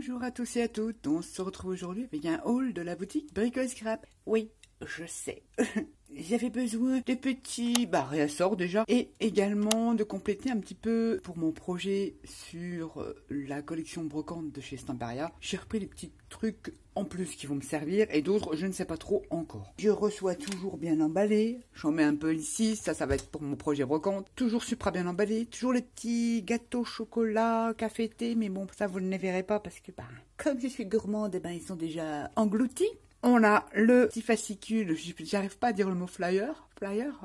Bonjour à tous et à toutes, on se retrouve aujourd'hui avec un haul de la boutique Brico et Scrap. Oui, je sais. J'avais besoin de petits réassorts déjà et également de compléter un petit peu pour mon projet sur la collection brocante de chez Stamparia. J'ai repris les petits trucs en plus qui vont me servir et d'autres je ne sais pas trop encore. Je reçois toujours bien emballé, j'en mets un peu ici, ça va être pour mon projet brocante. Toujours super bien emballé, toujours les petits gâteaux chocolat, café, thé, mais bon ça vous ne les verrez pas parce que comme je suis gourmande, ils sont déjà engloutis. On a le petit fascicule, j'arrive pas à dire le mot flyer,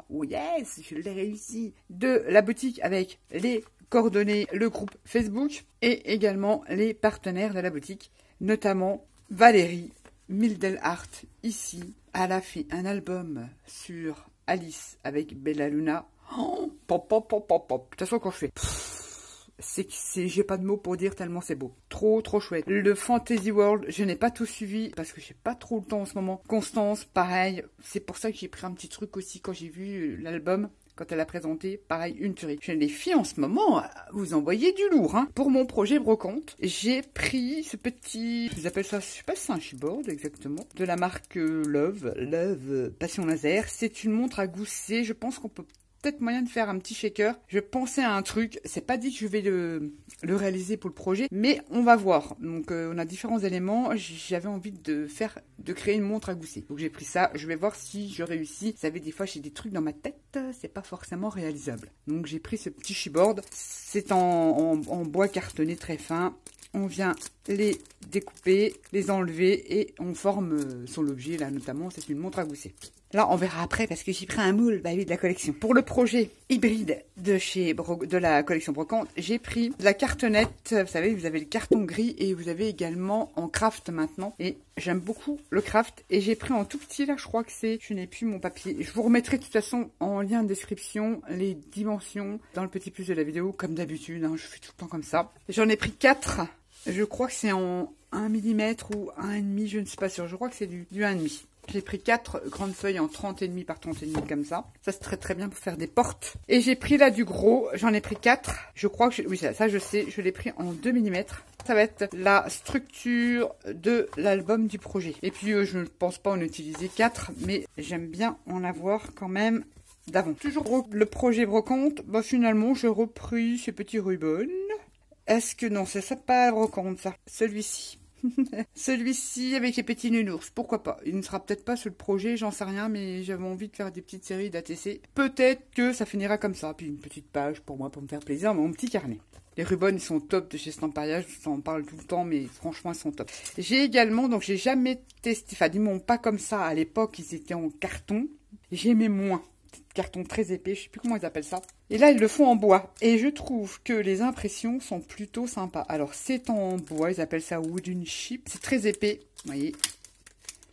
oh yes, je l'ai réussi, de la boutique avec les coordonnées, le groupe Facebook et également les partenaires de la boutique, notamment Valérie Mildelhart ici. Elle a fait un album sur Alice avec Bella Luna. Oh, pop, pop, pop, pop, pop. De toute façon, quand je fais... j'ai pas de mots pour dire tellement c'est beau. Trop chouette. Le Fantasy World, je n'ai pas tout suivi parce que j'ai pas trop le temps en ce moment. Constance, pareil. C'est pour ça que j'ai pris un petit truc aussi quand j'ai vu l'album. Quand elle a présenté, pareil, une tuerie. Je les filles en ce moment, vous envoyez du lourd, hein. Pour mon projet brocante, j'ai pris ce petit, ils appellent ça, je sais pas si c'est un chipboard exactement, de la marque Love Passion Laser. C'est une montre à gousset, je pense qu'on peut peut-être moyen de faire un petit shaker. Je pensais à un truc, c'est pas dit que je vais le réaliser pour le projet, mais on va voir. Donc on a différents éléments, j'avais envie de créer une montre à gousset. Donc j'ai pris ça, je vais voir si je réussis. Vous savez, des fois j'ai des trucs dans ma tête, c'est pas forcément réalisable. Donc j'ai pris ce petit chipboard, c'est en bois cartonné très fin. On vient les découper, les enlever et on forme son objet là notamment, c'est une montre à gousset. Là, on verra après parce que j'ai pris un moule de la collection. Pour le projet hybride de la collection brocante, j'ai pris de la cartonnette. Vous savez, vous avez le carton gris et vous avez également en craft maintenant. Et j'aime beaucoup le craft. Et j'ai pris en tout petit, là, je crois que c'est... Je n'ai plus mon papier. Je vous remettrai de toute façon en lien de description les dimensions dans le petit plus de la vidéo. Comme d'habitude, hein, je fais tout le temps comme ça. J'en ai pris 4. Je crois que c'est en 1 mm ou 1,5, je ne suis pas sûre. Je crois que c'est du 1,5. J'ai pris 4 grandes feuilles en 30,5 par 30,5 comme ça. Ça, c'est très bien pour faire des portes. Et j'ai pris là du gros. J'en ai pris 4. Je crois que... Oui, ça je sais. Je l'ai pris en 2 mm. Ça va être la structure de l'album du projet. Et puis, je ne pense pas en utiliser 4. Mais j'aime bien en avoir quand même d'avant. Toujours le projet brocante. Finalement, j'ai repris ces petits ribbons. Est-ce que... Non, c'est ça pas brocante, ça. Celui-ci. Celui-ci avec les petits nounours, pourquoi pas. Il ne sera peut-être pas sur le projet, j'en sais rien, mais j'avais envie de faire des petites séries d'ATC. Peut-être que ça finira comme ça. Puis une petite page pour moi, pour me faire plaisir, mon petit carnet. Les ribbons, ils sont top de chez Stamparia, je vous en parle tout le temps, mais franchement, ils sont top. J'ai également, donc j'ai jamais testé, enfin, du moins pas comme ça. À l'époque, ils étaient en carton. J'aimais moins. Carton très épais, je sais plus comment ils appellent ça. Et là, ils le font en bois. Et je trouve que les impressions sont plutôt sympas. Alors, c'est en bois, ils appellent ça wooden chip. C'est très épais, vous voyez.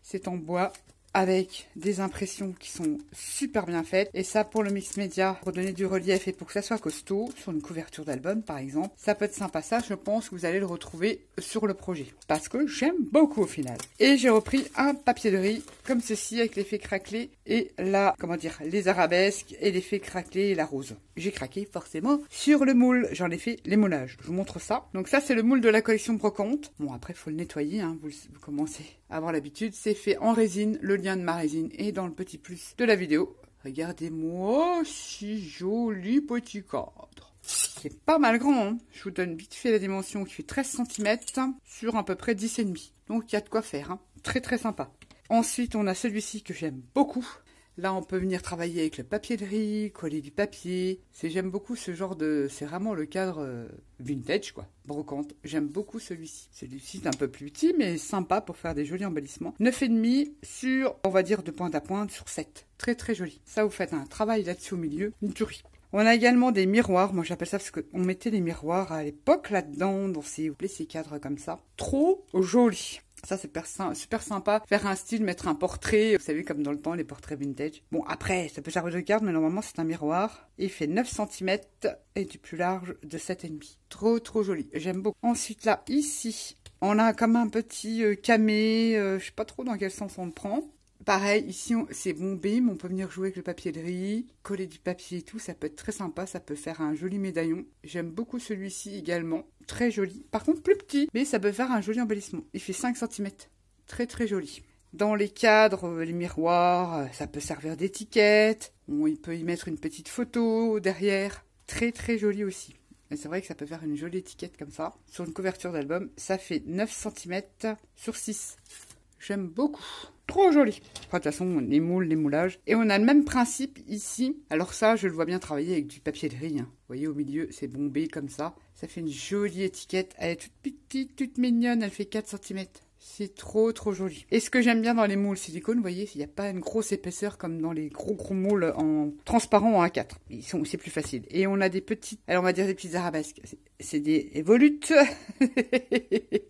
C'est en bois avec des impressions qui sont super bien faites. Et ça, pour le mix média, pour donner du relief et pour que ça soit costaud, sur une couverture d'album, par exemple, ça peut être sympa. Ça, je pense que vous allez le retrouver sur le projet. Parce que j'aime beaucoup au final. Et j'ai repris un papier de riz, comme ceci, avec l'effet craquelé et la, les arabesques et l'effet craquelé et la rose. J'ai craqué, forcément, sur le moule. J'en ai fait les moulages. Je vous montre ça. Donc ça, c'est le moule de la collection brocante. Bon, après, il faut le nettoyer, hein. Vous commencez à avoir l'habitude. C'est fait en résine. Le lien de ma résine est dans le petit plus de la vidéo. Regardez-moi, si joli petit cadre. C'est pas mal grand, hein. Je vous donne vite fait la dimension qui fait 13 cm sur à peu près 10,5. Donc il y a de quoi faire, hein. Très sympa. Ensuite, on a celui-ci que j'aime beaucoup. Là, on peut venir travailler avec le papier de riz, coller du papier. J'aime beaucoup ce genre de... C'est vraiment le cadre vintage, quoi. Brocante. J'aime beaucoup celui-ci. Celui-ci est un peu plus petit, mais sympa pour faire des jolis embellissements. 9,5 sur, on va dire, de pointe à pointe sur 7. Très joli. Ça, vous faites un travail là-dessus au milieu. Une tuerie. On a également des miroirs. Moi, j'appelle ça parce qu'on mettait des miroirs à l'époque là-dedans, dans ces cadres comme ça. Trop joli. Ça, c'est super sympa. Faire un style, mettre un portrait. Vous savez, comme dans le temps, les portraits vintage. Bon, après, ça peut servir de garde, mais normalement, c'est un miroir. Il fait 9 cm et du plus large de 7,5. Trop joli. J'aime beaucoup. Ensuite, là, ici, on a comme un petit camé. Je sais pas trop dans quel sens on le prend. Pareil, ici c'est bombé, mais on peut venir jouer avec le papier de riz, coller du papier et tout, ça peut être très sympa, ça peut faire un joli médaillon. J'aime beaucoup celui-ci également, très joli. Par contre plus petit, mais ça peut faire un joli embellissement. Il fait 5 cm, très très joli. Dans les cadres, les miroirs, ça peut servir d'étiquette. Il peut y mettre une petite photo derrière. Très très joli aussi. Et c'est vrai que ça peut faire une jolie étiquette comme ça. Sur une couverture d'album, ça fait 9 cm sur 6. J'aime beaucoup. Trop joli. Enfin, de toute façon, les moules, les moulages. Et on a le même principe ici. Alors ça, je le vois bien travailler avec du papier de riz. Hein. Vous voyez, au milieu, c'est bombé comme ça. Ça fait une jolie étiquette. Elle est toute petite, toute mignonne. Elle fait 4 cm. C'est trop trop joli. Et ce que j'aime bien dans les moules silicone, vous voyez, il n'y a pas une grosse épaisseur comme dans les gros moules en transparent en A4. C'est plus facile. Et on a des petites, alors on va dire des petites arabesques. C'est des volutes.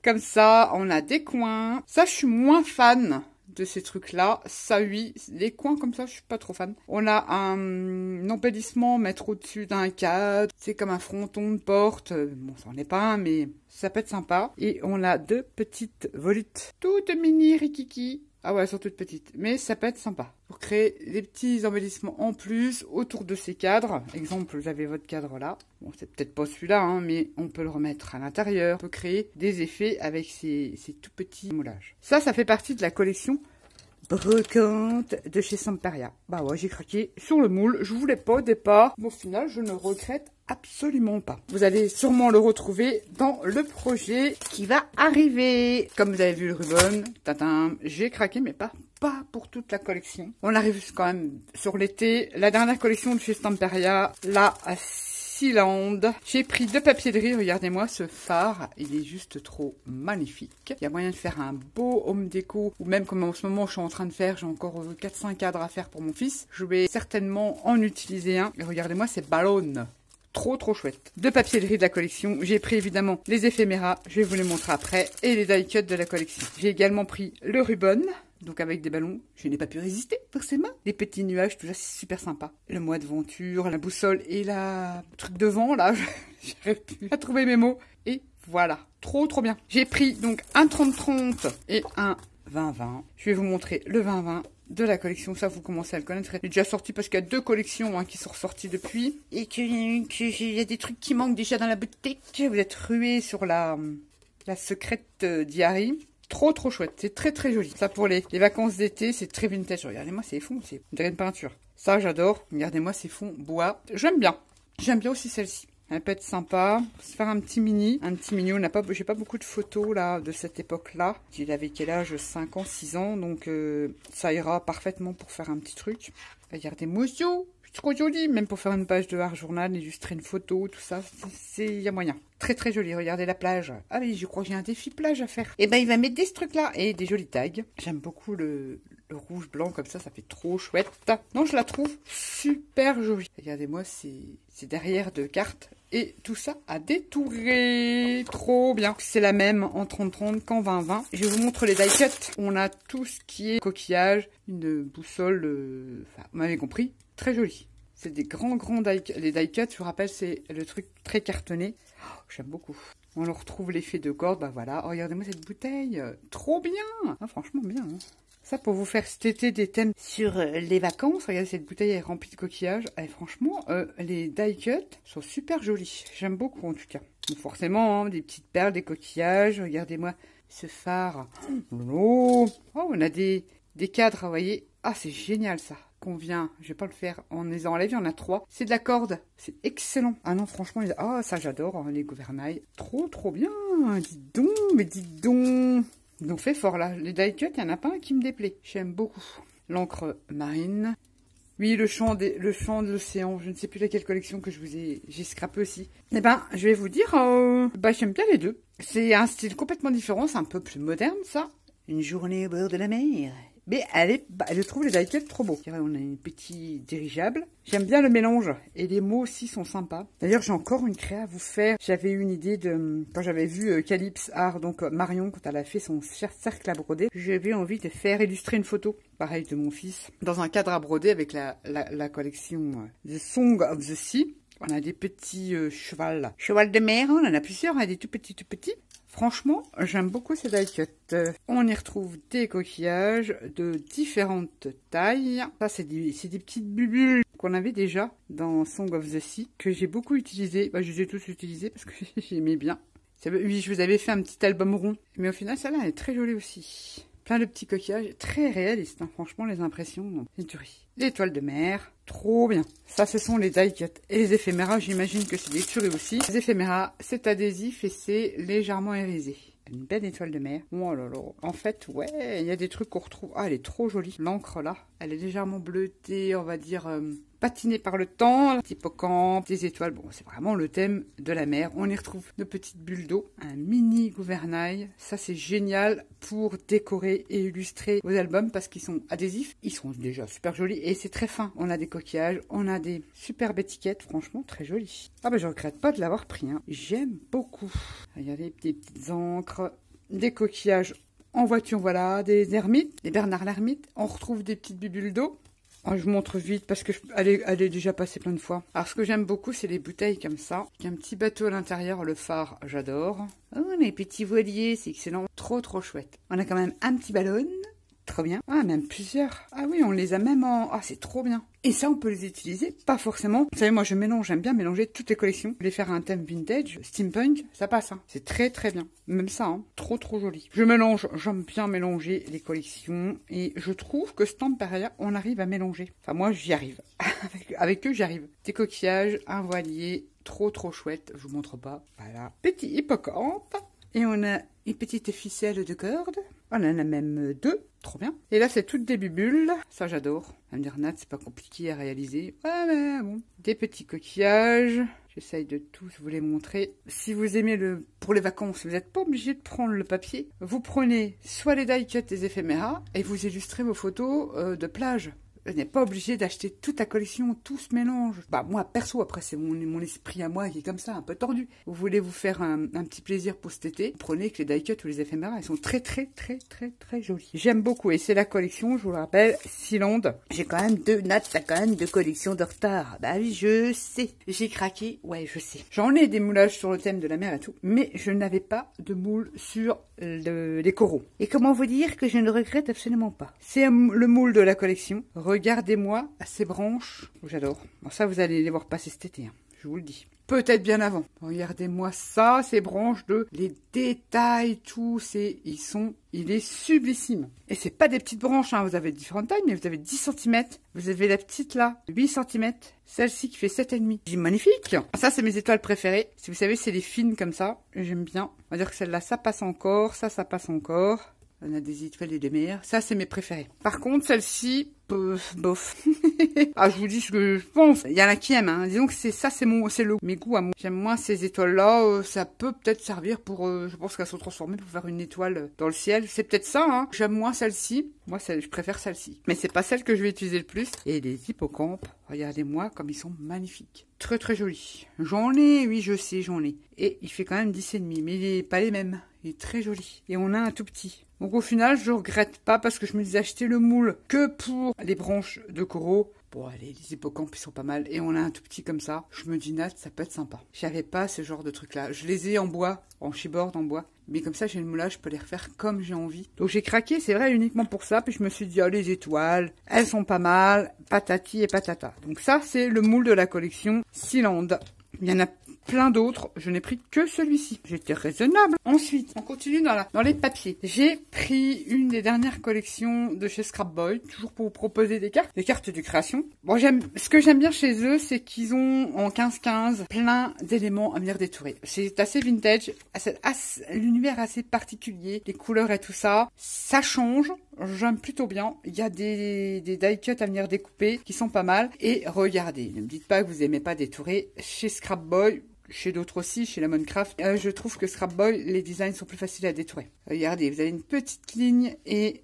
Comme ça, on a des coins. Ça, je suis moins fan de ces trucs-là. Ça, oui, les coins comme ça, je suis pas trop fan. On a un embellissement mettre au-dessus d'un cadre. C'est comme un fronton de porte. Bon, ça en est pas un, mais ça peut être sympa. Et on a 2 petites volutes. Toutes mini rikiki. Ah ouais, elles sont toutes petites. Mais ça peut être sympa. Pour créer des petits embellissements en plus autour de ces cadres. Exemple, vous avez votre cadre là. Bon, c'est peut-être pas celui-là, hein, mais on peut le remettre à l'intérieur. On peut créer des effets avec ces tout petits moulages. Ça fait partie de la collection brocante de chez Samperia. Bah ouais, j'ai craqué sur le moule. Je voulais pas au départ. Mais au final, je ne regrette absolument pas. Vous allez sûrement le retrouver dans le projet qui va arriver. Comme vous avez vu le ruban, tatin, j'ai craqué, mais pas pour toute la collection. On arrive quand même sur l'été. La dernière collection de chez Stamperia, la Sealand. J'ai pris 2 papiers de riz. Regardez-moi ce phare. Il est juste trop magnifique. Il y a moyen de faire un beau home déco. Ou même comme en ce moment je suis en train de faire. J'ai encore 4-5 cadres à faire pour mon fils. Je vais certainement en utiliser un. Et regardez-moi ces ballons. Trop chouette. 2 papiers de riz de la collection. J'ai pris évidemment les éphéméras. Je vais vous les montrer après. Et les die cuts de la collection. J'ai également pris le ruban. Donc avec des ballons, je n'ai pas pu résister, forcément. Les petits nuages, tout ça, c'est super sympa. Le mois de venture, la boussole et la truc de vent, là, j'arrive plus à trouver mes mots. Et voilà, trop bien. J'ai pris donc un 30-30 et un 20-20. Je vais vous montrer le 20-20 de la collection, ça vous commencez à le connaître. Il est déjà sorti parce qu'il y a 2 collections qui sont ressorties depuis. Et qu'il y a des trucs qui manquent déjà dans la boutique. Vous êtes rués sur la secrète diary. Trop chouette, c'est très joli. Ça pour les vacances d'été, c'est très vintage. Regardez-moi ces fonds, c'est une peinture. Ça j'adore, regardez-moi ces fonds bois. J'aime bien aussi celle-ci. Elle peut être sympa, se faire un petit mini. J'ai pas beaucoup de photos là de cette époque-là. Il avait quel âge? 5 ans, 6 ans, donc ça ira parfaitement pour faire un petit truc. Regardez-moi ça, c'est trop joli, même pour faire une page de art journal, illustrer une photo, tout ça, il y a moyen. Très joli, regardez la plage. Ah oui, je crois que j'ai un défi plage à faire. Et ben il va mettre des trucs là et des jolis tags. J'aime beaucoup le rouge blanc comme ça fait trop chouette. Non, je la trouve super jolie. Regardez-moi, c'est derrière de cartes. Et tout ça à détourer. Trop bien. C'est la même en 30-30 qu'en 20-20. Je vous montre les die cuts. On a tout ce qui est coquillage, une boussole, enfin, vous m'avez compris, très joli. C'est des grands die cuts. Les die cuts, je vous rappelle, c'est le truc très cartonné. Oh, j'aime beaucoup. On le retrouve l'effet de corde, bah voilà. Oh, regardez-moi cette bouteille. Trop bien. Ah, franchement bien. Hein. Ça, pour vous faire cet été des thèmes sur les vacances. Regardez, cette bouteille est remplie de coquillages. Et franchement, les die cuts sont super jolis. J'aime beaucoup, en tout cas. Donc, forcément, hein, des petites perles, des coquillages. Regardez-moi ce phare. Oh, on a des cadres, vous voyez. Ah, c'est génial, ça. Qu'on vient, je vais pas le faire en les enlève, il y en a 3. C'est de la corde, c'est excellent. Ah non, franchement, ça j'adore, hein, les gouvernails. Trop bien, dites donc. Ils ont fait fort là. Les die cuts, il n'y en a pas un qui me déplaît. J'aime beaucoup. L'encre marine. Oui, le chant de l'océan. Je ne sais plus laquelle collection que j'ai scrappé aussi. Eh ben, je vais vous dire, j'aime bien les 2. C'est un style complètement différent, c'est un peu plus moderne, ça. Une journée au bord de la mer. Mais je trouve les die cuts trop beaux. On a un petit dirigeable. J'aime bien le mélange. Et les mots aussi sont sympas. D'ailleurs, j'ai encore une créa à vous faire. J'avais eu une idée quand j'avais vu Calypse Art, donc Marion, quand elle a fait son cercle à broder. J'avais envie de faire illustrer une photo, pareil, de mon fils, dans un cadre à broder avec la collection The Song of the Sea. On a des petits cheval de mer, on en a plusieurs, on a des tout petits. Franchement, j'aime beaucoup ces die cuts. On y retrouve des coquillages de différentes tailles. Ça, c'est des petites bulles qu'on avait déjà dans Song of the Sea, que j'ai beaucoup utilisé. Bah, je les ai tous utilisés parce que j'aimais bien. Oui, je vous avais fait un petit album rond. Mais au final, celle-là, elle est très jolie aussi. Plein de petits coquillages, très réalistes. Hein. Franchement, les impressions, c'est du riz. L'étoile de mer, trop bien. Ça, ce sont les die cuts. Et les éphéméras, j'imagine que c'est des tueries aussi. Les éphéméras, c'est adhésif et c'est légèrement irisé. Une belle étoile de mer. Oh là là. En fait, ouais, il y a des trucs qu'on retrouve. Ah, elle est trop jolie. L'encre, là, elle est légèrement bleutée, on va dire, patinée par le temps. Hippocampe, des étoiles. Bon, c'est vraiment le thème de la mer. On y retrouve de petites bulles d'eau. Un mini gouvernail. Ça, c'est génial pour décorer et illustrer vos albums parce qu'ils sont adhésifs. Ils sont déjà super jolis et c'est très fin. On a des coquillages, on a des superbes étiquettes. Franchement, très jolies. Ah, bah, je regrette pas de l'avoir pris. Hein. J'aime beaucoup. Regardez, des petites encres, des coquillages en voiture, voilà, des ermites, des Bernard l'ermite. On retrouve des petites bulles d'eau. Oh, je vous montre vite parce que elle est déjà passée plein de fois. Alors, ce que j'aime beaucoup, c'est les bouteilles comme ça. Il y a un petit bateau à l'intérieur, le phare, j'adore. Oh, les petits voiliers, c'est excellent. Trop, trop chouette. On a quand même un petit ballon. Trop bien. Ah, même plusieurs. Ah oui, on les a même en... Ah, c'est trop bien. Et ça, on peut les utiliser, pas forcément. Vous savez, moi, j'aime bien mélanger toutes les collections. Je vais faire un thème vintage, steampunk, ça passe, hein. C'est très, très bien. Même ça, hein. Trop, trop joli. J'aime bien mélanger les collections. Et je trouve que Stamperia, on arrive à mélanger. Enfin, moi, j'y arrive. avec eux, j'y arrive. Des coquillages, un voilier, trop, trop chouette. Je vous montre pas. Voilà. Petit hippocampe. Et on a une petite ficelle de corde. On en a même deux. Trop bien. Et là, c'est toutes des bulles. Ça, j'adore. À me dire, Nat, c'est pas compliqué à réaliser. Ouais, mais bon. Des petits coquillages. J'essaye de tous vous les montrer. Si vous aimez pour les vacances, vous n'êtes pas obligé de prendre le papier. Vous prenez soit les die cuts des éphéméras et vous illustrez vos photos de plage. Vous n'êtes pas obligé d'acheter toute ta collection, tout se mélange. Bah moi, perso, après, c'est mon esprit à moi qui est comme ça, un peu tordu. Vous voulez vous faire un petit plaisir pour cet été, prenez que les die cuts ou les éphéméras, elles sont très, très, très, très, très jolies. J'aime beaucoup, et c'est la collection, je vous le rappelle, Sealand. J'ai quand même Nat, t'as quand même deux collections de retard. Bah oui, je sais. J'ai craqué, ouais, je sais. J'en ai des moulages sur le thème de la mer et tout, mais je n'avais pas de moule sur les coraux. Et comment vous dire que je ne regrette absolument pas. C'est le moule de la collection. Regardez-moi ces branches. J'adore. Bon, ça, vous allez les voir passer cet été, hein, je vous le dis. Peut-être bien avant. Regardez-moi ça, ces branches les détails, tout, il est sublissime. Et c'est pas des petites branches, hein, vous avez différentes tailles, mais vous avez 10 cm. Vous avez la petite là, 8 cm. Celle-ci qui fait 7,5. C'est magnifique. Ça, c'est mes étoiles préférées. Si vous savez, c'est les fines comme ça. J'aime bien. On va dire que celle-là, ça passe encore. Ça passe encore. On a des étoiles et des mers. Ça, c'est mes préférés. Par contre, celle-ci, bof. Ah, je vous dis ce que je pense. Il y en a qui aiment, hein. Disons que c'est mes goûts à moi. J'aime moins ces étoiles-là. Ça peut peut-être servir pour, je pense qu'elles sont transformées pour faire une étoile dans le ciel. C'est peut-être ça, hein. J'aime moins celle-ci. Moi, je préfère celle-ci. Mais c'est pas celle que je vais utiliser le plus. Et les hippocampes, regardez-moi comme ils sont magnifiques. Très, très jolis. J'en ai, oui, je sais, j'en ai. Et il fait quand même 10,5. Mais il est pas les mêmes. Il est très joli. Et on a un tout petit. Donc au final, je regrette pas parce que je me disais acheter le moule que pour les branches de coraux. Bon, allez, les hippocampes, ils sont pas mal. Et on a un tout petit comme ça. Je me dis, Nat, ça peut être sympa. J'avais pas ce genre de truc-là. Je les ai en bois, en chipboard, en bois. Mais comme ça, j'ai le moulage, je peux les refaire comme j'ai envie. Donc j'ai craqué, c'est vrai, uniquement pour ça. Puis je me suis dit, oh, les étoiles, elles sont pas mal. Patati et patata. Donc ça, c'est le moule de la collection Sealand. Il y en a plein d'autres, je n'ai pris que celui-ci. J'étais raisonnable. Ensuite, on continue dans les papiers. J'ai pris une des dernières collections de chez Scrap Boy, toujours pour vous proposer des cartes de création. Bon, ce que j'aime bien chez eux, c'est qu'ils ont en 15-15 plein d'éléments à venir détourer. C'est assez vintage, l'univers assez particulier, les couleurs et tout ça. Ça change. J'aime plutôt bien. Il y a des die cuts à venir découper qui sont pas mal. Et regardez, ne me dites pas que vous aimez pas détourer. Chez Scrap Boy, chez d'autres aussi, chez Lemon Craft, je trouve que Scrap Boy, les designs sont plus faciles à détourer. Regardez, vous avez une petite ligne et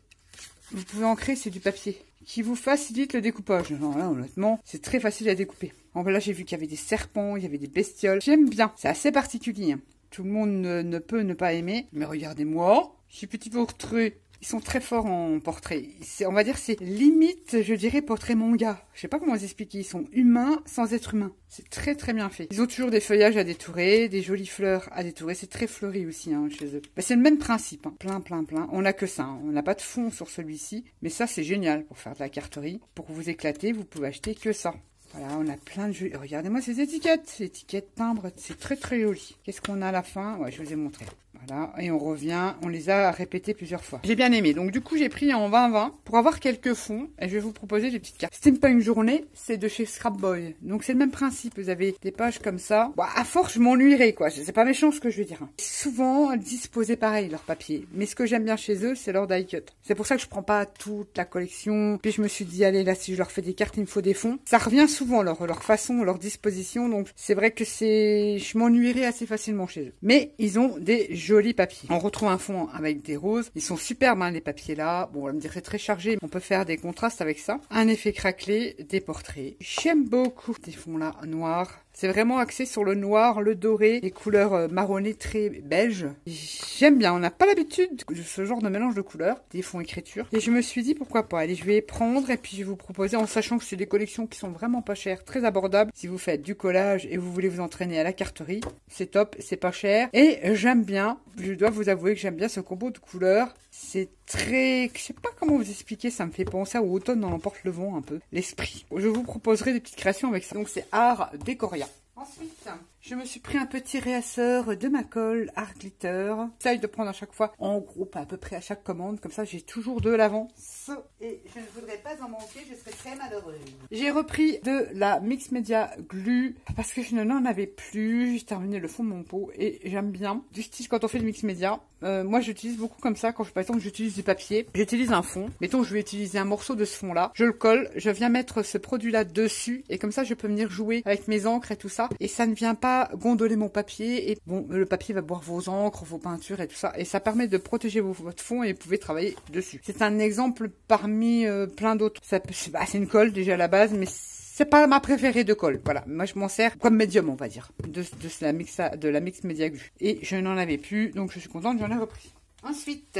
vous pouvez ancrer, c'est du papier qui vous facilite le découpage. Non, là, honnêtement, c'est très facile à découper. En là, j'ai vu qu'il y avait des serpents, il y avait des bestioles. J'aime bien. C'est assez particulier, hein. Tout le monde ne peut ne pas aimer. Mais regardez-moi. Ces petits portraits Ils sont très forts en portrait. On va dire c'est limite, je dirais, portrait manga. Je sais pas comment vous expliquer. Ils sont humains sans être humains. C'est très très bien fait. Ils ont toujours des feuillages à détourer, des jolies fleurs à détourer. C'est très fleuri aussi hein, chez eux. Bah, c'est le même principe. Hein. Plein. On n'a que ça. Hein. On n'a pas de fond sur celui-ci. Mais ça c'est génial pour faire de la carterie. Pour vous éclater, vous pouvez acheter que ça. Voilà, on a plein de jeux. Regardez-moi ces étiquettes. Étiquettes, timbres, c'est très très joli. Qu'est-ce qu'on a à la fin? Ouais, je vous ai montré. Voilà, et on revient, on les a répétés plusieurs fois. J'ai bien aimé, donc du coup j'ai pris en 20-20 pour avoir quelques fonds et je vais vous proposer des petites cartes. C'était pas une journée, c'est de chez Scrapboy. Donc c'est le même principe, vous avez des pages comme ça. Bon, à force je m'ennuierai quoi, c'est pas méchant ce que je veux dire. Hein. Souvent disposés pareil leur papier, mais ce que j'aime bien chez eux c'est leur die cut. C'est pour ça que je prends pas toute la collection. Puis je me suis dit allez là si je leur fais des cartes il me faut des fonds. Ça revient souvent leur façon, leur disposition, donc c'est vrai que je m'ennuierai assez facilement chez eux. Mais ils ont des jolis papiers. On retrouve un fond avec des roses. Ils sont superbes, hein, les papiers là. Bon, on va me dire c'est très chargé. On peut faire des contrastes avec ça. Un effet craquelé, des portraits. J'aime beaucoup ces fonds là noirs. C'est vraiment axé sur le noir, le doré, les couleurs marronnées très beige. J'aime bien. On n'a pas l'habitude de ce genre de mélange de couleurs, des fonds écriture. Et je me suis dit pourquoi pas. Allez, je vais prendre et puis je vais vous proposer en sachant que c'est des collections qui sont vraiment pas chères, très abordables. Si vous faites du collage et vous voulez vous entraîner à la carterie, c'est top, c'est pas cher. Et j'aime bien, je dois vous avouer que j'aime bien ce combo de couleurs. C'est très... Je sais pas comment vous expliquer, ça me fait penser à automne dans l'emporte le vent un peu. L'esprit. Je vous proposerai des petites créations avec ça. Donc c'est Art Décoria. Ensuite, je me suis pris un petit réasseur de ma colle Art Glitter. J'essaye de prendre à chaque fois en groupe, à peu près à chaque commande. Comme ça, j'ai toujours de l'avance. Et je ne voudrais pas en manquer, je serais très malheureuse. J'ai repris de la Mix Media Glue parce que je n'en avais plus. J'ai terminé le fond de mon pot et j'aime bien. J'utilise quand on fait le Mix Media. Moi, j'utilise beaucoup comme ça. Quand par exemple, j'utilise du papier, j'utilise un fond. Mettons, je vais utiliser un morceau de ce fond-là. Je le colle, je viens mettre ce produit-là dessus et comme ça, je peux venir jouer avec mes encres et tout ça. Et ça ne vient pas gondoler mon papier. Et bon, le papier va boire vos encres, vos peintures et tout ça. Et ça permet de protéger votre fond et vous pouvez travailler dessus. C'est un exemple parmi plein d'autres. C'est une colle déjà à la base, mais c'est pas ma préférée de colle. Voilà, moi je m'en sers comme médium, on va dire, de la Mix Media Glue. Et je n'en avais plus, donc je suis contente, j'en ai repris. Ensuite,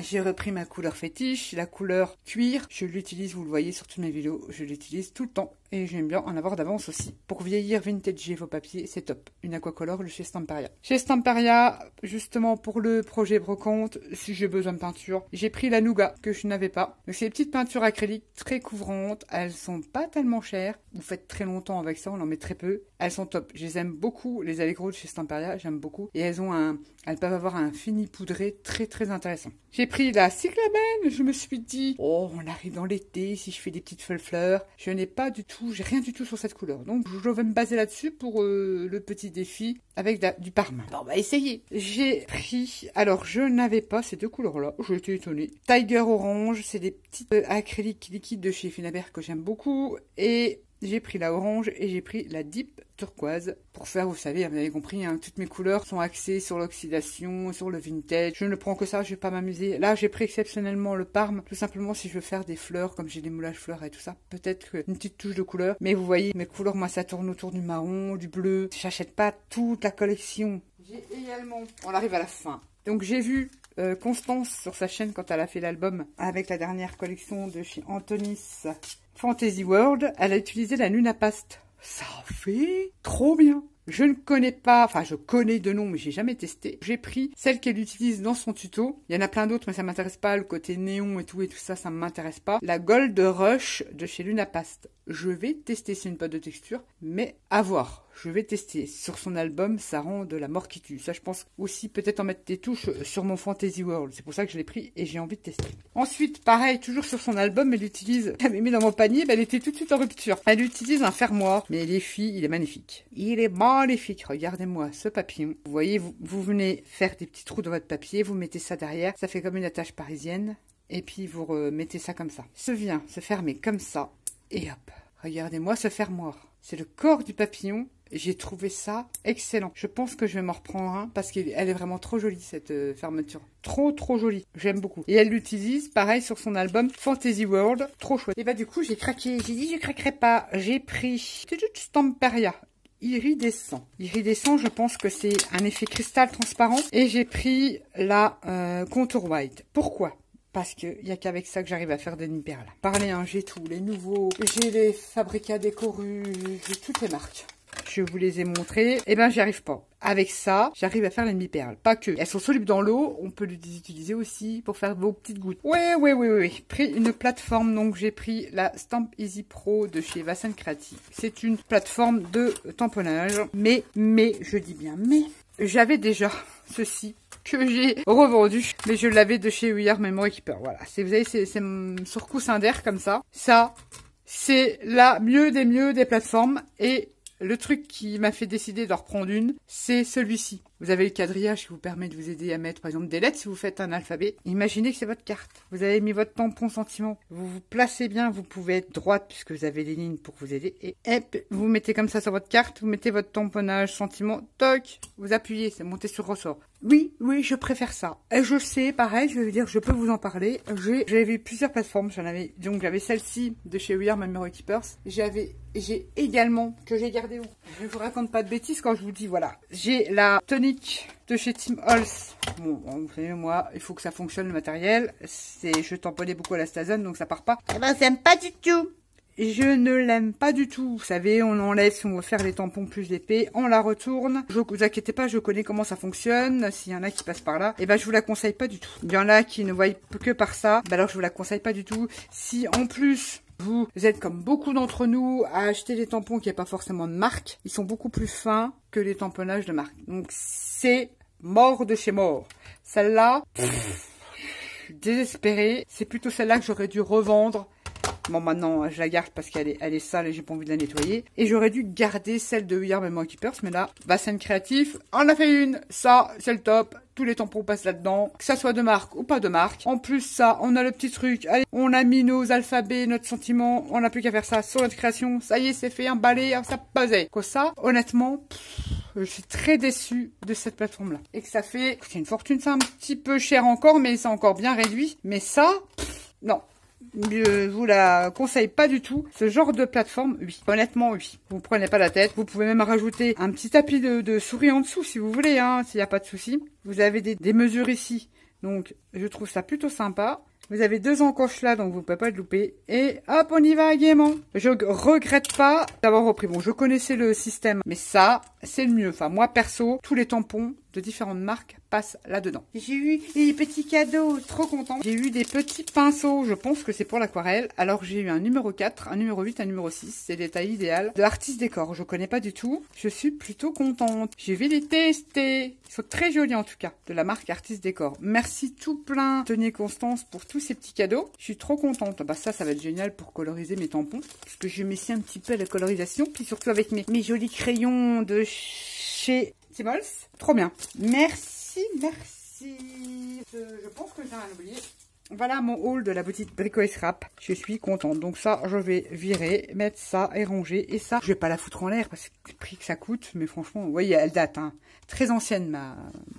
j'ai repris ma couleur fétiche, la couleur cuir. Je l'utilise, vous le voyez sur toutes mes vidéos, je l'utilise tout le temps. Et j'aime bien en avoir d'avance aussi. Pour vieillir, vintager vos papiers, c'est top. Une aquacolor, le chez Stamperia. Chez Stamperia, justement pour le projet brocante, si j'ai besoin de peinture, j'ai pris la Nougat, que je n'avais pas. Donc c'est des petites peintures acryliques très couvrantes. Elles sont pas tellement chères. Vous faites très longtemps avec ça, on en met très peu. Elles sont top. Je les aime beaucoup. Les Allegro de chez Stamperia, j'aime beaucoup. Et elles peuvent avoir un fini poudré très très intéressant. J'ai pris la cyclamen. Je me suis dit, oh, on arrive dans l'été, si je fais des petites fleurs. Je n'ai pas du tout, j'ai rien du tout sur cette couleur. Donc je vais me baser là-dessus pour le petit défi avec du parme. Bon, on va essayer. J'ai pris, alors je n'avais pas ces deux couleurs-là. J'ai été étonnée. Tiger orange, c'est des petites acryliques liquides de chez Finabert que j'aime beaucoup. Et j'ai pris la orange et j'ai pris la deep turquoise pour faire, vous savez, vous avez compris, hein, toutes mes couleurs sont axées sur l'oxydation, sur le vintage. Je ne prends que ça, je vais pas m'amuser. Là, j'ai pris exceptionnellement le parme, tout simplement si je veux faire des fleurs, comme j'ai des moulages fleurs et tout ça, peut-être une petite touche de couleur. Mais vous voyez, mes couleurs, moi, ça tourne autour du marron, du bleu. J'achète pas toute la collection. J'ai également, on arrive à la fin. Donc j'ai vu Constance sur sa chaîne quand elle a fait l'album avec la dernière collection de chez Antonis Fantasy World, elle a utilisé la Luna Past. Ça fait trop bien. Je ne connais pas, enfin je connais de nom mais j'ai jamais testé. J'ai pris celle qu'elle utilise dans son tuto. Il y en a plein d'autres mais ça m'intéresse pas, le côté néon et tout ça, ça m'intéresse pas. La Gold Rush de chez Luna Past. Je vais tester, c'est une pâte de texture, mais à voir. Je vais tester. Sur son album, ça rend de la mort qui tue. Ça, je pense aussi peut-être en mettre des touches sur mon Fantasy World. C'est pour ça que je l'ai pris et j'ai envie de tester. Ensuite, pareil, toujours sur son album, elle utilise... Elle m'a mis dans mon panier, elle était tout de suite en rupture. Elle utilise un fermoir, mais les filles, il est magnifique. Il est magnifique. Regardez-moi ce papillon. Vous voyez, vous venez faire des petits trous dans votre papier, vous mettez ça derrière. Ça fait comme une attache parisienne. Et puis, vous remettez ça comme ça. Ça vient se fermer comme ça. Et hop, regardez-moi ce fermoir. C'est le corps du papillon. J'ai trouvé ça excellent. Je pense que je vais m'en reprendre un parce qu'elle est vraiment trop jolie cette fermeture. Trop jolie. J'aime beaucoup. Et elle l'utilise pareil sur son album Fantasy World. Trop chouette. Et bah du coup j'ai craqué. J'ai dit je craquerai pas. J'ai pris Stamperia. Iridescent. Iridescent, je pense que c'est un effet cristal transparent. Et j'ai pris la Contour White. Pourquoi ? parce qu'il n'y a qu'avec ça que j'arrive à faire des demi-perles. Parlez, hein, j'ai tout, les nouveaux, j'ai les Fabrica Décoru, j'ai toutes les marques. Je vous les ai montrés, et ben j'y arrive pas. Avec ça, j'arrive à faire les demi-perles. Pas que. Elles sont solubles dans l'eau, on peut les utiliser aussi pour faire vos petites gouttes. Oui. Pris une plateforme, donc j'ai pris la Stamp Easy Pro de chez Vasen Creative. C'est une plateforme de tamponnage, mais, je dis bien mais, j'avais déjà ceci que j'ai revendu, mais je l'avais de chez We Are Memory Keeper. Voilà, vous savez, c'est sur coussin d'air comme ça. Ça, c'est la mieux des plateformes, et le truc qui m'a fait décider d'en reprendre une, c'est celui-ci. Vous avez le quadrillage qui vous permet de vous aider à mettre, par exemple, des lettres si vous faites un alphabet. Imaginez que c'est votre carte. Vous avez mis votre tampon sentiment. Vous vous placez bien, vous pouvez être droite puisque vous avez les lignes pour vous aider. Et hop, vous mettez comme ça sur votre carte, vous mettez votre tamponnage sentiment, toc, vous appuyez, c'est monté sur ressort. Oui, je préfère ça. Et je sais, pareil, je veux dire, je peux vous en parler. J'avais vu plusieurs plateformes, donc j'avais celle-ci de chez We Are Memory Keepers. J'ai également, que j'ai gardé où? Je vous raconte pas de bêtises quand je vous dis, voilà. J'ai la tonique de chez Tim Holtz. Bon, vous savez, moi, il faut que ça fonctionne le matériel. Je tamponnais beaucoup à la Stason, donc ça part pas. Eh ben, j'aime pas du tout. Je ne l'aime pas du tout. Vous savez, on enlève si on veut faire les tampons plus épais, on la retourne. Ne vous inquiétez pas, je connais comment ça fonctionne. S'il y en a qui passent par là, eh ben je vous la conseille pas du tout. Il y en a qui ne voient que par ça, ben alors je vous la conseille pas du tout. Si en plus vous êtes comme beaucoup d'entre nous à acheter des tampons qui n'ont pas forcément de marque, ils sont beaucoup plus fins que les tamponnages de marque. Donc c'est mort de chez mort. Celle-là, désespérée, c'est plutôt celle-là que j'aurais dû revendre. Bon, maintenant, je la garde parce qu'elle est sale et j'ai pas envie de la nettoyer. Et j'aurais dû garder celle de We Are Memory Keepers, mais là, Vasen Creative en a fait une. Ça, c'est le top. Tous les tampons passent là-dedans, que ça soit de marque ou pas de marque. En plus, ça, on a le petit truc. Allez, on a mis nos alphabets, notre sentiment. On n'a plus qu'à faire ça sur notre création. Ça y est, c'est fait, emballé, ça pesait. Quoi, ça, honnêtement, je suis très déçue de cette plateforme-là. Et que ça fait, c'est une fortune, c'est un petit peu cher encore, mais c'est encore bien réduit. Mais ça, non. Je vous la conseille pas du tout. Ce genre de plateforme, oui. Honnêtement, oui. Vous prenez pas la tête. Vous pouvez même rajouter un petit tapis de souris en dessous si vous voulez, hein, s'il n'y a pas de souci. Vous avez des mesures ici. Donc, je trouve ça plutôt sympa. Vous avez 2 encoches là, donc vous ne pouvez pas le louper. Et hop, on y va gaiement. Je regrette pas d'avoir repris. Bon, je connaissais le système, mais ça, c'est le mieux. Enfin, moi, perso, tous les tampons de différentes marques passent là-dedans. J'ai eu des petits cadeaux, trop content. J'ai eu des petits pinceaux, je pense que c'est pour l'aquarelle. Alors, j'ai eu un numéro 4, un numéro 8, un numéro 6. C'est des tailles idéales de Artist Décor. Je connais pas du tout. Je suis plutôt contente. Je vais les tester. Ils sont très jolis en tout cas, de la marque Artist Décor. Merci tout plein, Tony et Constance, pour tous ces petits cadeaux. Je suis trop contente. Bah ça va être génial pour coloriser mes tampons. Parce que je m'essaie un petit peu à la colorisation. Puis surtout avec mes jolis crayons de chez Tim Holtz. Trop bien. Merci. Je pense que j'ai rien oublié. Voilà mon haul de la boutique Brico & Scrap. Je suis contente. Donc ça, je vais virer, mettre ça et ranger. Et ça, je vais pas la foutre en l'air parce que le prix que ça coûte. Mais franchement, vous voyez, elle date. Hein. Très ancienne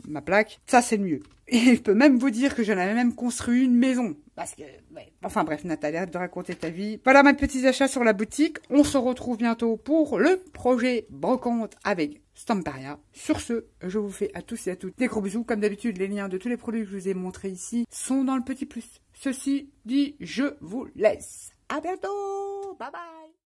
ma plaque. Ça, c'est le mieux. Et je peux même vous dire que j'en avais même construit une maison. Parce que, ouais. Enfin bref, Nathalie, arrête de raconter ta vie. Voilà mes petits achats sur la boutique. On se retrouve bientôt pour le projet Brocante avec Stamparia. Sur ce, je vous fais à tous et à toutes des gros bisous. Comme d'habitude, les liens de tous les produits que je vous ai montrés ici sont dans le petit plus. Ceci dit, je vous laisse. À bientôt. Bye bye.